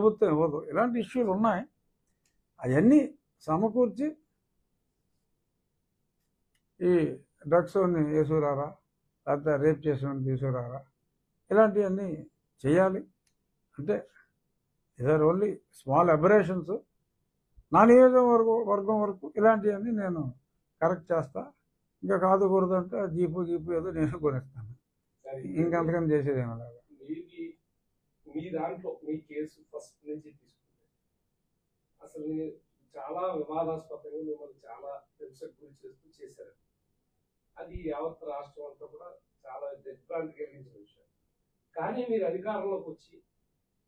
ప్రభుత్వం ఇవ్వదు. ఇలాంటి ఇష్యూలు ఉన్నాయి. అవన్నీ సమకూర్చి ఈ డ్రగ్స్ని వేసుకురారా, లేకపోతే రేప్ చేసిన తీసుకురారా, ఇలాంటివన్నీ చేయాలి. అంటే ఇదర్ ఓన్లీ స్మాల్ అబరేషన్స్. నా నియోజకవర్గం వరకు ఇలాంటివన్నీ నేను కరెక్ట్ చేస్తా. ఇంకా కాదు కూడదు అంటే జీపు ఏదో నేను కొనిస్తాను. ఇంకంతకని చేసేది ఏమో లేదు. మీ దాంట్లో మీ కేసు ఫస్ట్ నుంచి తీసుకుంటే అసలు చాలా వివాదాస్పదంగా మిమ్మల్ని చాలా హింసకు గురి చేస్తూ చేశారు. అది యావత్ రాష్ట్రం అంతా కూడా చాలా దిగ్భ్రాంతి కలిగించిన విషయం. కానీ మీరు అధికారంలోకి వచ్చి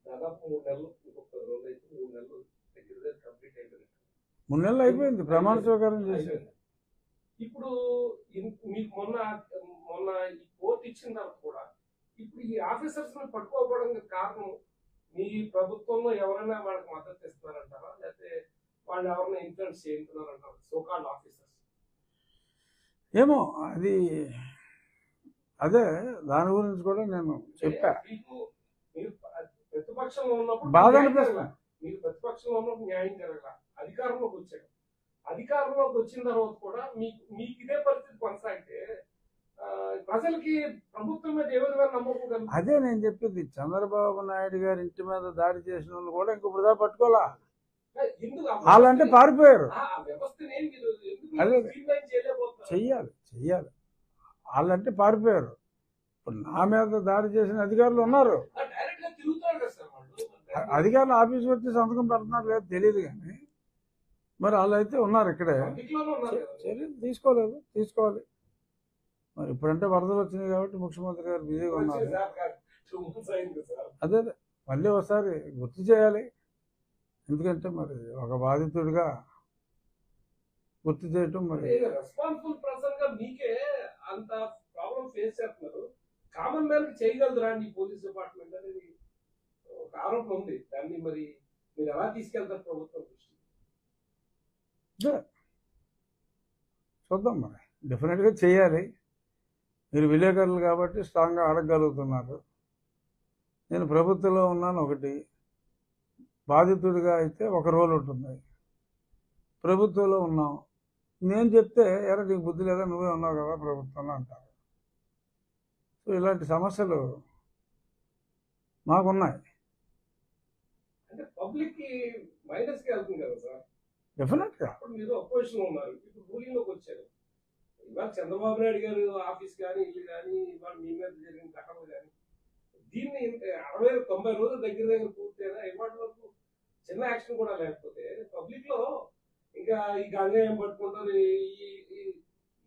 దాదాపు 3 నెలలు, ఇంకొక 10 రోజులు అయితే 3 నెలలు దగ్గర కంప్లీట్ అయిపోయింది. 3 నెలలు అయిపోయింది ప్రమాణ స్వీకారం చేసేది. ఇప్పుడు మీకు మొన్న ఈ కోర్టు ఇచ్చిన తర్వాత కూడా ఇప్పుడు ఈ ఆఫీసర్స్ పట్టుకోకపోవడానికి కారణం మీ ప్రభుత్వంలో ఎవరైనా వాళ్ళకి మద్దతు ఇస్తున్నారంటారా, లేకపోతే వాళ్ళు ఎవరైనా ఇన్ఫ్లుయెన్స్ చేస్తున్నారంటారా సోకాల్డ్ ఆఫీసర్స్? ఏమో అది అదే దాని గురించి కూడా నేను చెప్పా. మీరు ప్రతిపక్షంలో ఉన్నప్పుడు బాధ అనిపిస్తుంది. మీరు ప్రతిపక్షంలో ఉన్నప్పుడు న్యాయం జరగల, అధికారంలోకి వచ్చారు. అధికారంలోకి వచ్చిన తర్వాత కూడా మీకు ఇదే పరిస్థితి కొనసాగితే ప్రజలకి ప్రభుత్వం మీద ఏ విధంగా నమ్మకం కలుగుతుంది? అదే నేను చెప్పింది. చంద్రబాబు నాయుడు గారి ఇంటి మీద దాడి చేసిన వాళ్ళు కూడా ఇంకొప్పుడు దా పట్టుకోవాలా, వాళ్ళంటే పారిపోయారు. అదే చెయ్యాలి వాళ్ళంటే పారిపోయారు. ఇప్పుడు నా మీద దాడి చేసిన అధికారులు ఉన్నారు. అధికారులు ఆఫీస్కి వచ్చి సంతకం పెడుతున్నారు లేదు తెలియదు, కానీ మరి వాళ్ళు అయితే ఉన్నారు ఇక్కడే. చర్యలు తీసుకోవాలి. మరి ఇప్పుడంటే వరదలు వచ్చినాయి కాబట్టి ముఖ్యమంత్రి గారు బిజీగా ఉన్నారు. అదే మళ్ళీ ఒకసారి గుర్తు చేయాలి. ఎందుకంటే మరి ఒక బాధితుడిగా గుర్తు చేయటం మరి రెస్పాన్సిబుల్ పర్సన్ గా మీకే అంత ప్రాబ్లం ఫేస్ చేస్తున్నారు. కామన్ మ్యాన్ కి చేయగలదురా ఈ పోలీస్ డిపార్ట్మెంట్ అనేది ఒక ఆరోపణ ఉంది. దాన్ని మరి మీరు ఎలా తీసుకెళ్తారు ప్రభుత్వం దృష్టి? చూద్దాం, మరి డెఫినెట్గా చేయాలి. మీరు విలేకరులు కాబట్టి స్ట్రాంగ్గా అడగగలుగుతున్నారు. నేను ప్రభుత్వంలో ఉన్నాను ఒకటి, బాధితుడిగా అయితే ఒక రోల్ ఉంటుంది. ప్రభుత్వంలో ఉన్నాం, నేను చెప్తే ఎరా నీకు బుద్ధి లేదా, నువ్వే ఉన్నావు కదా ప్రభుత్వంలో అంటారు. సో ఇలాంటి సమస్యలు మాకున్నాయి. డెఫినెట్గా మీరు అపోజిషన్ ఉన్నారు, ఇప్పుడు రూలింగ్లోకి వచ్చారు. ఇవాళ చంద్రబాబు నాయుడు గారు ఆఫీస్ కానీ ఇల్లు కానీ ఇవాళ మీ మీద జరిగిన ఘటనలు కానీ దీన్ని 60-90 రోజుల దగ్గర పూర్తయినా ఇవాటి వరకు చిన్న యాక్షన్ కూడా లేకపోతే పబ్లిక్ లో ఇంకా ఈ గంజాయం పట్టుకుంటారు,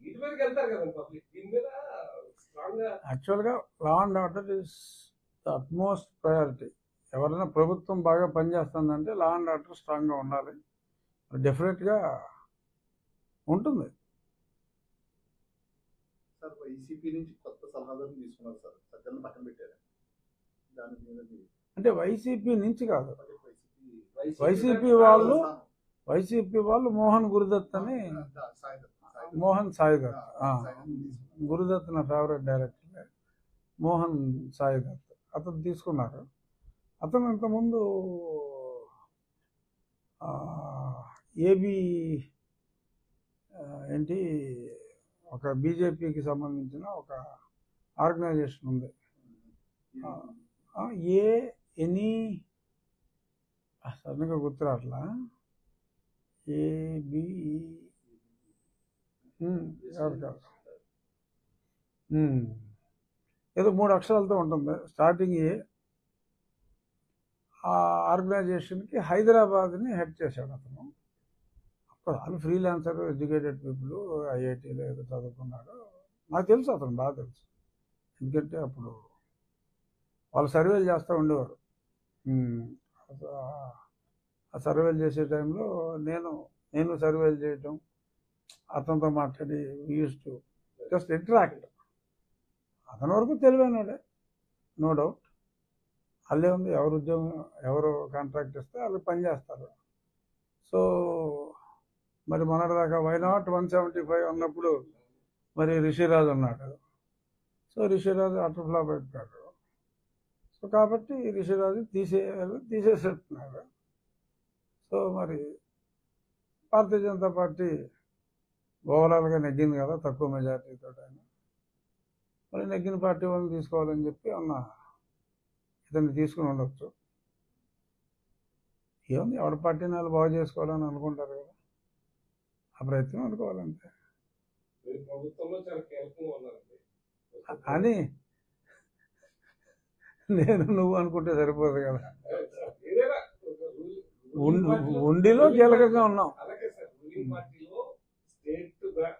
వీటి మీదకి వెళ్తారు కదా పబ్లిక్. దీని మీద స్ట్రాంగ్ గా యాక్చువల్గా law and order is the utmost priority. ఎవరైనా ప్రభుత్వం బాగా పనిచేస్తుందంటే లా అండ్ ఆర్డర్ స్ట్రాంగ్గా ఉండాలి. డెఫినెట్గా ఉంటుంది. సార్ వైసీపీ నుంచి కొత్త సలహాదారులు తీసుకున్నారు సార్, సజ్జలను పక్కన పెట్టారు. అంటే వైసీపీ నుంచి కాదు, వైసీపీ వాళ్ళు మోహన్ గురుదత్ అని, మోహన్ సాయిదత్, గురుదత్ నా ఫేవరెట్ డైరెక్టర్ మోహన్ సాయిదత్, అతను తీసుకున్నారు. అతను ఇంతకుముందు ఏబీ ఏంటి ఒక బీజేపీకి సంబంధించిన ఒక ఆర్గనైజేషన్ ఉంది, సడన్గా గుర్తురాట్లా, ఏబి ఏదో 3 అక్షరాలతో ఉంటుంది స్టార్టింగ్. ఆ ఆర్గనైజేషన్కి హైదరాబాద్ని హెడ్ చేశాడు అతను. వాళ్ళు ఫ్రీలాన్సర్, ఎడ్యుకేటెడ్ పీపుల్, ఐఐటీలో ఏదో చదువుకున్నాడు. నాకు తెలుసు, అతను బాగా తెలుసు. ఎందుకంటే అప్పుడు వాళ్ళు సర్వేలు చేస్తూ ఉండేవారు. ఆ సర్వేలు చేసే టైంలో నేను సర్వేలు చేయటం, అతనితో మాట్లాడి యూస్ టు జస్ట్ ఇంటరాక్ట్. అతని వరకు తెలివైనడే, నో డౌట్. అల్లే ఉంది, ఎవరు ఉద్యోగం ఎవరు కాంట్రాక్ట్ ఇస్తే వాళ్ళు పని చేస్తారు. సో మరి మొన్నటిదాకా వైనాట్ 175 అన్నప్పుడు మరి రిషిరాజు ఉన్నాడు. సో రిషిరాజు అటర్ ఫ్లాప్ అయిపోయాడు. సో కాబట్టి రిషిరాజు తీసేసేట్టున్నారు. సో మరి భారతీయ జనతా పార్టీ ఓవరాల్గా నెగ్గింది కదా తక్కువ మెజార్టీతో. ఆయన మరి నెగ్గిన పార్టీ వాళ్ళని తీసుకోవాలని చెప్పి ఇతన్ని తీసుకుని ఉండొచ్చు. ఏముంది, ఎవరి పార్టీని వాళ్ళు బాగు చేసుకోవాలని అనుకుంటారు కదా, ఆ ప్రయత్నం అనుకోవాలంతే. మీరు ప్రభుత్వంలో చాలా కీలకంగా ఉన్నారండి. అని నేను నువ్వు అనుకుంటే సరిపోదు కదా. ఏదైనా ఉండిలో కీలకంగా ఉన్నాం. అలాగే సార్, రూలింగ్ పార్టీ